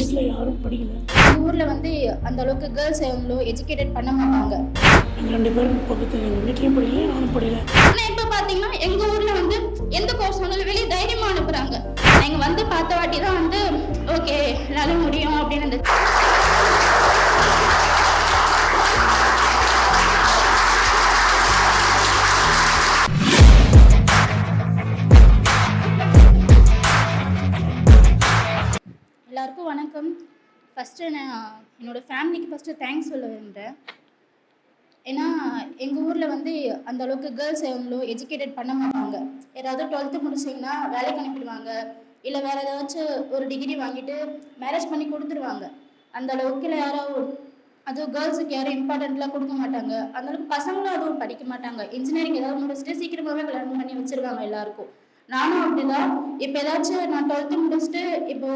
வீட்டில் யாரும் படிக்கல. எங்கள் ஊரில் வந்து அந்த அளவுக்கு கேர்ள்ஸ் எவ்வளோ எஜுகேட்டட் பண்ண மாட்டாங்க. எங்கள் 2 பேரும் பக்கத்து எங்கள் வீட்லேயும் படிக்கல, நானும் படிக்கல. ஆனால் இப்போ பார்த்தீங்கன்னா எங்கள் ஊரில் வந்து எந்த கோர்ஸ் வந்தாலும் வெளியே தைரியமாக அனுப்புகிறாங்க. நீங்கள் வந்து பார்த்த வாட்டி தான் வந்து ஓகே நல்ல முடியும் அப்படின்னு இருந்துச்சு. எல்லாருக்கும் வணக்கம். ஃபஸ்ட்டு நான் என்னோடய ஃபேமிலிக்கு ஃபஸ்ட்டு தேங்க்ஸ் சொல்ல விரும்புகிறேன். ஏன்னா எங்கள் ஊரில் வந்து அந்த அளவுக்கு கேர்ள்ஸ் எவ்வளோ எஜுகேட்டட் பண்ண மாட்டாங்க. யாராவது 12th முடிச்சிங்கன்னா வேலைக்கு அனுப்பிடுவாங்க, இல்லை வேறு ஏதாச்சும் ஒரு டிகிரி வாங்கிட்டு மேரேஜ் பண்ணி கொடுத்துருவாங்க. அந்த அளவுக்கு இல்லை யாராவது அதுவும் கேர்ள்ஸுக்கு யாரும் இம்பார்ட்டண்ட்லாம் கொடுக்க மாட்டாங்க. அந்தளவுக்கு பசங்களும் அதுவும் படிக்க மாட்டாங்க. இன்ஜினியரிங் ஏதாவது முடிச்சுட்டு சீக்கிரமாகவே கல்யாணம் பண்ணி வச்சுருவாங்க எல்லாருக்கும். நானும் அப்படிதான். இப்போ ஏதாச்சும் நான் 12th முடிச்சுட்டு இப்போ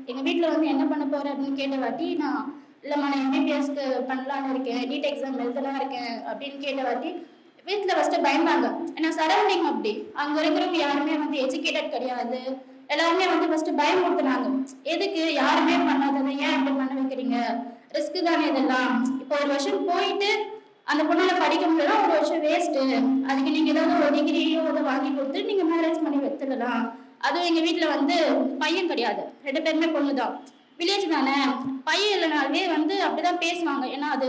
எங்கள் வீட்டில் வந்து என்ன பண்ண போகிறேன் அப்படின்னு கேட்ட வாட்டி நான் இல்லைம்மா நான் எம்பிபிஎஸ்க்கு பண்ணலான்னு இருக்கேன், நீட் எக்ஸாம் எழுதலாம் இருக்கேன் அப்படின்னு கேட்ட வாட்டி வீட்டில் ஃபஸ்ட்டு பயந்தாங்க. ஏன்னா சரௌண்டிங் அப்படி அங்கே இருக்கிறவங்க யாருமே வந்து எஜுகேட்டட் கிடையாது. எல்லாருமே வந்து ஃபஸ்ட்டு பயமுறுத்துனாங்க. எதுக்கு யாருமே பண்ணாததை ஏன் இப்படி பண்ண வைக்கிறீங்க, ரிஸ்க்கு தானே இதெல்லாம். இப்போ ஒரு வருஷம் போயிட்டு அந்த பொண்ணால படிக்க முடியல, ஒரு வருஷம் வேஸ்ட்டு. அதுக்கு நீங்கள் ஏதாவது ஒரு டிகிரியோ அதை வாங்கி கொடுத்து நீங்கள் மேரேஜ் பண்ணி வைத்துடலாம். அதுவும் எங்கள் வீட்டில் வந்து பையன் கிடையாது, 2 பேருமே பொண்ணு தான். வில்லேஜ் தானே, பையன் இல்லைனாலே வந்து அப்படிதான் பேசுவாங்க. ஏன்னா அது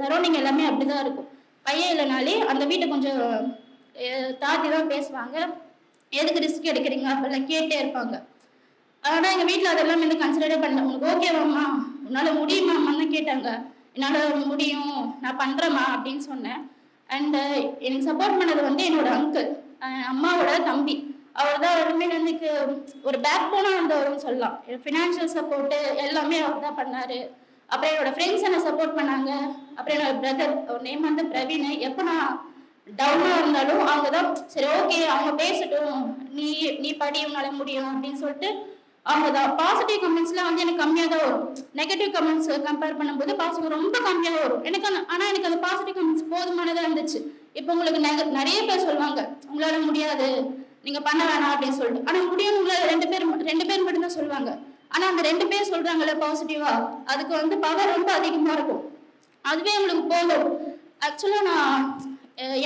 சரௌண்டிங் எல்லாமே அப்படிதான் இருக்கும். பையன் இல்லைனாலே அந்த வீட்டை கொஞ்சம் தாத்தி தான் பேசுவாங்க. எதுக்கு ரிஸ்க் எடுக்கிறீங்க அப்படிலாம் கேட்டே இருப்பாங்க. ஆனால் எங்கள் வீட்டில் அதெல்லாம் வந்து கன்சிடரே பண்ணல. உங்களுக்கு ஓகேவாம்மா, உன்னால் முடியுமாம்மான்னு கேட்டாங்க. என்னால் முடியும், நான் பண்ணுறேம்மா அப்படின்னு சொன்னேன். அண்டு எனக்கு சப்போர்ட் பண்ணது வந்து என்னோட அங்கிள், அம்மாவோட தம்பி. அவர் தான் அவருமே எனக்கு ஒரு பேக் போனாக இருந்தவர்னு சொல்லலாம். ஃபினான்ஷியல் சப்போர்ட்டு எல்லாமே அவர் தான் பண்ணார். அப்புறம் என்னோட ஃப்ரெண்ட்ஸ் என்னை சப்போர்ட் பண்ணாங்க. அப்புறம் என்னோட பிரதர், ஒரு நேம் வந்து பிரவீன். எப்போ நான் டவுனாக இருந்தாலும் அவங்க தான் சரி ஓகே அவங்க பேசட்டும், நீ படி உன்னால் முடியும் அப்படின்னு சொல்லிட்டு அவங்க தான். பாசிட்டிவ் கமெண்ட்ஸ்லாம் வந்து எனக்கு கம்மியாக தான் வரும். நெகட்டிவ் கமெண்ட்ஸ் கம்பேர் பண்ணும்போது பாசிட்டிவ் ரொம்ப கம்மியாக வரும் எனக்கு. ஆனால் எனக்கு அந்த பாசிட்டிவ் கமெண்ட்ஸ் போதுமானதாக இருந்துச்சு. இப்போ உங்களுக்கு நிறைய பேர் சொல்லுவாங்க உங்களால் முடியாது, நீங்கள் பண்ண வேணாம் அப்படின்னு சொல்லிட்டு. ஆனால் முடியும்னு உங்களால் 2 பேர் மட்டும்தான் சொல்லுவாங்க. ஆனால் அந்த 2 பேர் சொல்கிறாங்கல்ல பாசிட்டிவாக, அதுக்கு வந்து பவர் ரொம்ப அதிகமாக இருக்கும். அதுவே உங்களுக்கு போதும். ஆக்சுவலாக நான்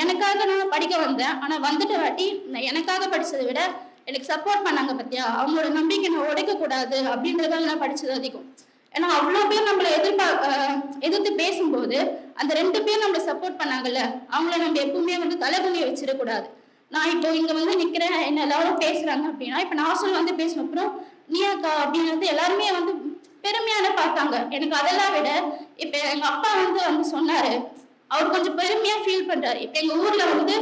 எனக்காக நான் படிக்க வந்தேன். ஆனால் வந்துட்ட வாட்டி நான் எனக்காக படித்ததை விட எனக்கு சப்போர்ட் பண்ணாங்க பார்த்தியா, அவங்களோட நம்பிக்கை நான் உடைக்கக்கூடாது அப்படின்றதால நான் படித்தது அதிகம். ஏன்னா அவ்வளோ பேர் நம்மளை எதிர்த்து பேசும்போது அந்த 2 பேர் நம்மளை சப்போர்ட் பண்ணாங்கல்ல, அவங்கள நம்ம எப்பவுமே வந்து தலைகுனிய வச்சிடக்கூடாது. நான் இப்போ இங்கே வந்து நிற்கிறேன், என்ன எல்லாரும் பேசுகிறாங்க அப்படின்னா, இப்போ நான் வந்து பேசின அப்புறம் நீயாக்கா அப்படின்னு எல்லாருமே வந்து பெருமையான பார்த்தாங்க. எனக்கு அதெல்லாம் விட இப்போ எங்கள் அப்பா வந்து சொன்னார், அவர் கொஞ்சம் பெருமையாக ஃபீல் பண்ணுறாரு. இப்போ எங்கள் ஊரில் வந்து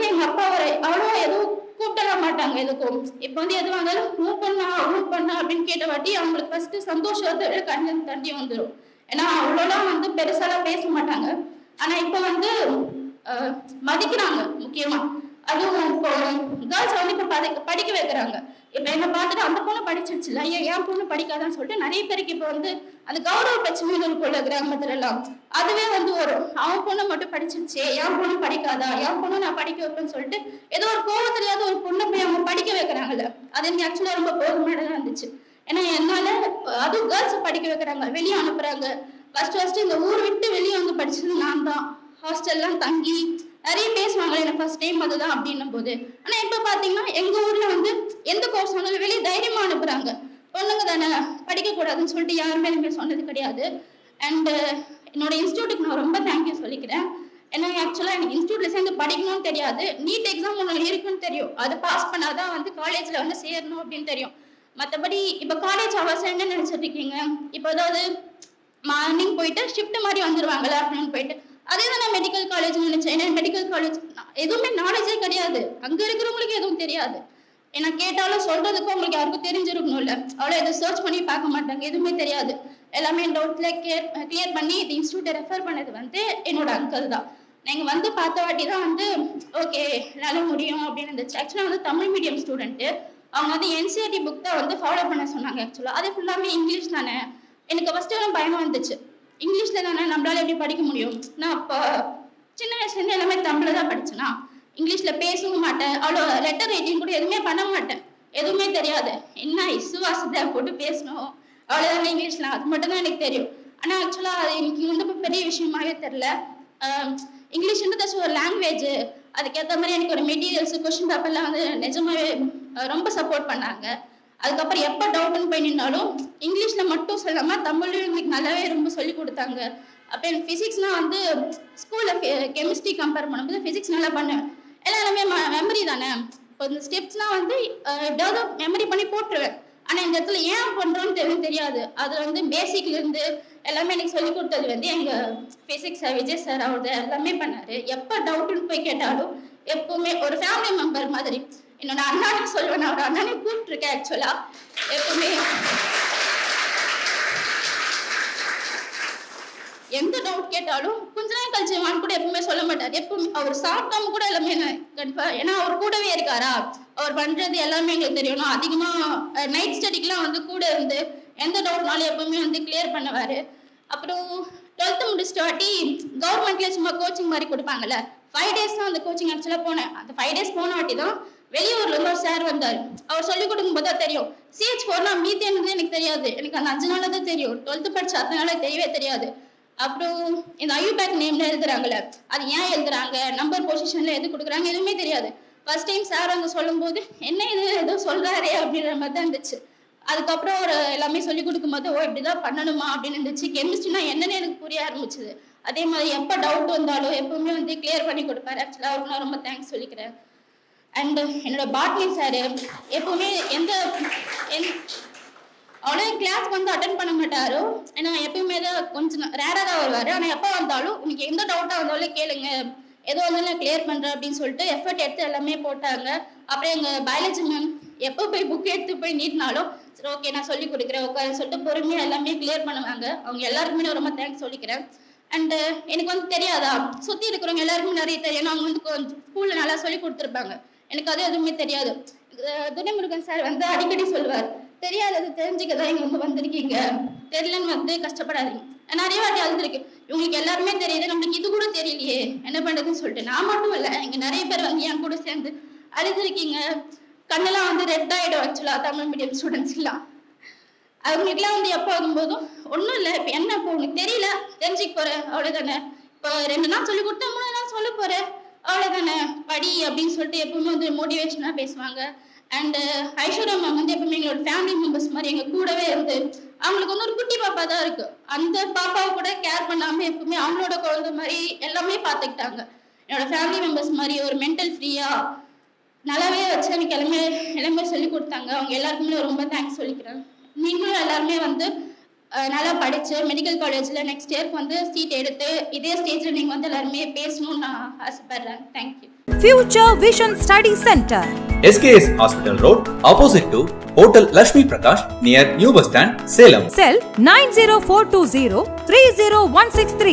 எங்கள் அப்பா அவ்வளோ எதுவும் கூப்பிடலாம் மாட்டாங்க எதுக்கும். இப்போ வந்து எது வந்தாலும் மூவ் பண்ணா அப்படின்னு கேட்ட வாட்டி அவங்களுக்கு ஃபர்ஸ்ட் சந்தோஷத்தை கண்ணு தண்டி வந்துடும். ஏன்னா அவ்வளோலாம் வந்து பெருசாலாம் பேச மாட்டாங்க. ஆனால் இப்போ வந்து மதிக்கிறாங்க முக்கியமா. அதுவும் இப்போ கேர்ள்ஸ் வந்து இப்போ படிக்க வைக்கிறாங்க. இப்போ என்னை பார்த்துட்டு அந்த பொண்ணு படிச்சிருச்சுல, என் பொண்ணு படிக்காதான்னு சொல்லிட்டு நிறைய பேருக்கு இப்போ வந்து அந்த கௌரவ பிரச்சனைகள் இருக்குள்ள கிராமத்துல எல்லாம், அதுவே வந்து வரும். அவன் பொண்ணு மட்டும் படிச்சிருச்சு, என் பொண்ணு படிக்காதா, என் பொண்ணு நான் படிக்க வைப்பேன்னு சொல்லிட்டு ஏதோ ஒரு கோவத்திலேயாவது ஒரு பொண்ணை போய் அவங்க படிக்க வைக்கிறாங்கல்ல, அது எனக்கு ஆக்சுவலாக ரொம்ப போதுமானதாக இருந்துச்சு. ஏன்னா என்னால அதுவும் கேர்ள்ஸை படிக்க வைக்கிறாங்க, வெளியே அனுப்புறாங்க. ஃபர்ஸ்ட் இந்த ஊர் விட்டு வெளியே வந்து படிச்சது நான் தான். ஹாஸ்டல்லாம் தங்கி நிறைய பேசுவாங்க எனக்கு ஃபர்ஸ்ட் டைம் அதுதான் அப்படின்னும் போது. ஆனால் இப்போ பார்த்தீங்கன்னா எங்கள் ஊரில் வந்து எந்த கோர்ஸ் வந்தாலும் வெளியே தைரியமாக அனுப்புகிறாங்க. பொண்ணுங்க தானே படிக்கக்கூடாதுன்னு சொல்லிட்டு யாருமே எனக்கு சொன்னது கிடையாது. அண்டு என்னோட இன்ஸ்டியூட்டுக்கு நான் ரொம்ப தேங்க்யூ சொல்லிக்கிறேன். ஏன்னா ஆக்சுவலாக எனக்கு இன்ஸ்டியூட்டில் சேர்ந்து படிக்கணும்னு தெரியாது, நீட் எக்ஸாம் ஒன்று இருக்குன்னு தெரியும். அது பாஸ் பண்ணாதான் வந்து காலேஜில் வந்து சேரணும் அப்படின்னு தெரியும். மற்றபடி இப்போ காலேஜ் அவர்ஸ் என்ன நினச்சிட்டு இருக்கீங்க, இப்போ ஏதாவது மார்னிங் போயிட்டு ஷிஃப்ட் மாதிரி வந்துடுவாங்கல்ல, ஆஃப்டர்நூன் போயிட்டு, அதே தான் நான் மெடிக்கல் காலேஜ் நினைச்சேன். ஏன்னா மெடிக்கல் காலேஜ் எதுவுமே நாலேஜே கிடையாது, அங்கே இருக்கிறவங்களுக்கு எதுவும் தெரியாது. ஏன்னா கேட்டாலும் சொல்றதுக்கு உங்களுக்கு யாருக்கும் தெரிஞ்சிருக்கணும்ல, அவ்வளோ எதுவும் சர்ச் பண்ணி பார்க்க மாட்டாங்க, எதுவுமே தெரியாது. எல்லாமே டவுட்ல கிளியர் பண்ணி இந்த இன்ஸ்டியூட்டை ரெஃபர் பண்ணது வந்து என்னோட அங்கிள் தான். நீங்கள் வந்து பார்த்த வாட்டி தான் வந்து ஓகே நல்ல முடியும் அப்படின்னு இருந்துச்சு. ஆக்சுவலாக வந்து தமிழ் மீடியம் ஸ்டூடெண்ட்டு, அவங்க வந்து என்சிஆர்டி புக் தான் வந்து ஃபாலோ பண்ண சொன்னாங்க. ஆக்சுவலாக அது ஃபுல்லாமே இங்கிலீஷ் தானே. எனக்கு ஃபஸ்ட்டு பயமாக இருந்துச்சு, இங்கிலீஷில் தானே நம்மளால எப்படி படிக்க முடியும். நான் இப்போ சின்ன வயசுலேருந்து எல்லாமே தமிழில் தான் படித்தேன்னா, இங்கிலீஷில் பேசவும் மாட்டேன், அவ்வளோ லெட்டர் ரைட்டிங் கூட எதுவுமே பண்ண மாட்டேன். எதுவுமே தெரியாது. என்ன இசுவாசத்தை போட்டு பேசணும் அவ்வளோதானே இங்கிலீஷ்ல, அது மட்டும் தான் எனக்கு தெரியும். ஆனால் ஆக்சுவலாக அது எனக்கு வந்து இப்போ பெரிய விஷயமாவே தெரில. இங்கிலீஷ்ன்றது ஒரு லாங்குவேஜ், அதுக்கேற்ற மாதிரி எனக்கு ஒரு மெட்டீரியல்ஸ் கொஸ்டின் பேப்பர்லாம் வந்து நிஜமாவே ரொம்ப சப்போர்ட் பண்ணாங்க. அதுக்கப்புறம் எப்போ டவுட்னு போய் நின்னாலும் இங்கிலீஷில் மட்டும் சொல்லாமல் தமிழ்லையும் எங்களுக்கு நல்லாவே ரொம்ப சொல்லி கொடுத்தாங்க. அப்போ எனக்கு ஃபிசிக்ஸ்னால் வந்து ஸ்கூலில் கெமிஸ்ட்ரி கம்பேர் பண்ணும்போது ஃபிசிக்ஸ் நல்லா பண்ணுவேன். எல்லாமே மெமரி தானே. இப்போ இந்த ஸ்டெப்ஸ்னால் வந்து டெவலப் மெமரி பண்ணி போட்டுருவேன். ஆனால் இந்த இடத்துல ஏன் பண்ணுறோன்னு தெரியாது. அதில் வந்து பேசிக்லேருந்து எல்லாமே எனக்கு சொல்லி கொடுத்தது வந்து எங்கள் ஃபிசிக்ஸ் சார் விஜய் சார் அவர் எல்லாமே பண்ணார். எப்போ டவுட்டுன்னு போய் கேட்டாலும் எப்போவுமே ஒரு ஃபேமிலி மெம்பர் மாதிரி என்னோட அண்ணானே சொல்லுவேன். நான் ஒரு அண்ணானே கூப்பிட்டுருக்கேன் ஆக்சுவலாக. எப்பவுமே எந்த டவுட் கேட்டாலும் கொஞ்ச நேரம் கழிச்சு வான்னு கூட எப்பவுமே சொல்ல மாட்டார். எப்பவுமே அவர் சாப்பிட்டாம கூட எல்லாமே கண்டிப்பா, ஏன்னா அவர் கூடவே இருக்காரா, அவர் பண்றது எல்லாமே எங்களுக்கு தெரியணும். அதிகமா நைட் ஸ்டடிக்கெல்லாம் வந்து கூட இருந்து எந்த டவுட்னாலும் எப்பவுமே வந்து கிளியர் பண்ணுவாரு. அப்புறம் 12th முடிச்சுட்டு வாட்டி கவர்மெண்ட்ல சும்மா கோச்சிங் மாதிரி கொடுப்பாங்கல்ல, 5 days தான் அந்த கோச்சிங் ஆக்சுவலா போனேன். அந்த 5 days போன வாட்டி தான் வெளியூர்ல இருந்து ஒரு சார் வந்தார். அவர் சொல்லிக் கொடுக்கும் போது தான் தெரியும் CH4னா மீத்தேன் எனக்கு தெரியாது. எனக்கு அந்த 5 நாள்ல தான் தெரியும். 12th படிச்ச அதனால தெரியவே தெரியாது. அப்புறம் இந்த ஐயூபேக் நேம்ல எழுதுறாங்கல்ல, அது ஏன் எழுதுறாங்க, நம்பர் பொசிஷன்ல எது கொடுக்குறாங்க எதுவுமே தெரியாது. ஃபர்ஸ்ட் டைம் சார் அங்கே சொல்லும் போது என்ன இது ஏதோ சொல்றாரே அப்படின்ற மாதிரி தான் இருந்துச்சு. அதுக்கப்புறம் ஒரு எல்லாமே சொல்லி கொடுக்கும்போது ஓ இப்படிதான் பண்ணணுமா அப்படின்னு இருந்துச்சு. கெமிஸ்ட்ரினா என்னன்னு எனக்கு புரிய ஆரம்பிச்சுது. அதே மாதிரி எப்போ டவுட் வந்தாலும் எப்பவுமே வந்து கிளியர் பண்ணி கொடுப்பாரு. ஆக்சுவலாக அவருக்கு நான் ரொம்ப தேங்க்ஸ் சொல்லிக்கிறேன். அண்ட் என்னோட பாட்னி சார் எப்பவுமே அவ்வளோ கிளாஸ்க்கு வந்து அட்டன் பண்ண மாட்டாரோ, ஏன்னா எப்பயுமே தான் கொஞ்சம் ரேராக தான் வருவார். ஆனால் எப்போ வந்தாலும் உங்களுக்கு எந்த டவுட்டாக வந்தாலும் கேளுங்க, ஏதோ வந்தாலும் நான் கிளியர் பண்ணுறேன் அப்படின்னு சொல்லிட்டு எஃபர்ட் எடுத்து எல்லாமே போட்டாங்க. அப்புறம் எங்கள் பயாலஜி மேம் எப்போ போய் புக் எடுத்து போய் நீட்டினாலும் சரி ஓகே நான் சொல்லி கொடுக்குறேன் உட்காந்து சொல்லிட்டு பொறுமையாக எல்லாமே கிளியர் பண்ணுவாங்க. அவங்க எல்லாருக்குமே நான் ரொம்ப தேங்க்ஸ் சொல்லிக்கிறேன். அண்டு எனக்கு வந்து தெரியாதா, சுற்றி இருக்கிறவங்க எல்லாருக்குமே நிறைய தெரியும். அவங்க வந்து கொஞ்சம் ஸ்கூலில் நல்லா சொல்லி கொடுத்துருப்பாங்க. எனக்கு அது எதுவுமே தெரியாது. துரைமுருகன் சார் வந்து அடிக்கடி சொல்லுவார், தெரியாதது தெரிஞ்சுக்கதான் இங்கே வந்து வந்திருக்கீங்க, தெரியலன்னு வந்து கஷ்டப்படாதீங்க. நிறைய வாட்டி அழுதுருக்கு, இவங்களுக்கு எல்லாருமே தெரியுது, நம்மளுக்கு இது கூட தெரியலையே என்ன பண்ணுறதுன்னு சொல்லிட்டு. நான் மட்டும் இல்லை, இங்கே நிறைய பேர் வந்து என் கூட சேர்ந்து அழுதுருக்கீங்க. கண்ணெல்லாம் வந்து ரெட் ஆகிடும் ஆக்சுவலாக தமிழ் மீடியம் ஸ்டூடெண்ட்ஸ்லாம். அவங்களுக்குலாம் வந்து எப்போ ஆகும்போதும் ஒன்றும் இல்லை, இப்போ என்ன இப்போ உனக்கு தெரியல தெரிஞ்சுக்க போகிறேன் அவ்வளோதானே, இப்போ 2 நாள் சொல்லி கொடுத்தா 3 நாள் சொல்ல போகிறேன் அவ்வளோதானே, படி அப்படின்னு சொல்லிட்டு எப்பவுமே வந்து மோட்டிவேஷனாக பேசுவாங்க. அண்டு ஐஸ்வர்யா மேம் வந்து எப்பவுமே எங்களோட ஃபேமிலி மெம்பர்ஸ் மாதிரி எங்கள் கூடவே இருந்து, அவங்களுக்கு வந்து ஒரு குட்டி பாப்பா தான் இருக்குது, அந்த பாப்பாவை கூட கேர் பண்ணாமல் எப்பவுமே அவங்களோட குழந்தை மாதிரி எல்லாமே பார்த்துக்கிட்டாங்க. என்னோட ஃபேமிலி மெம்பர்ஸ் மாதிரி ஒரு மென்டல் ஃப்ரீயாக நல்லாவே வச்சு எனக்கு எல்லாமே சொல்லி கொடுத்தாங்க. அவங்க எல்லாருக்குமே ரொம்ப தேங்க்ஸ் சொல்லிக்கிறேன். நீங்களும் எல்லாருமே வந்து நல்லா படித்து மெடிக்கல் காலேஜில் நெக்ஸ்ட் இயர்க்கு வந்து சீட் எடுத்து இதே ஸ்டேஜில் நீங்கள் வந்து எல்லாருமே பேசணும்னு நான் ஆசைப்படுறேன். Thank you. Future Vision Study Center, SKS Hospital Road, opposite to Hotel Lakshmi Prakash, near New Bus Stand, Salem. Cell 90420 30163.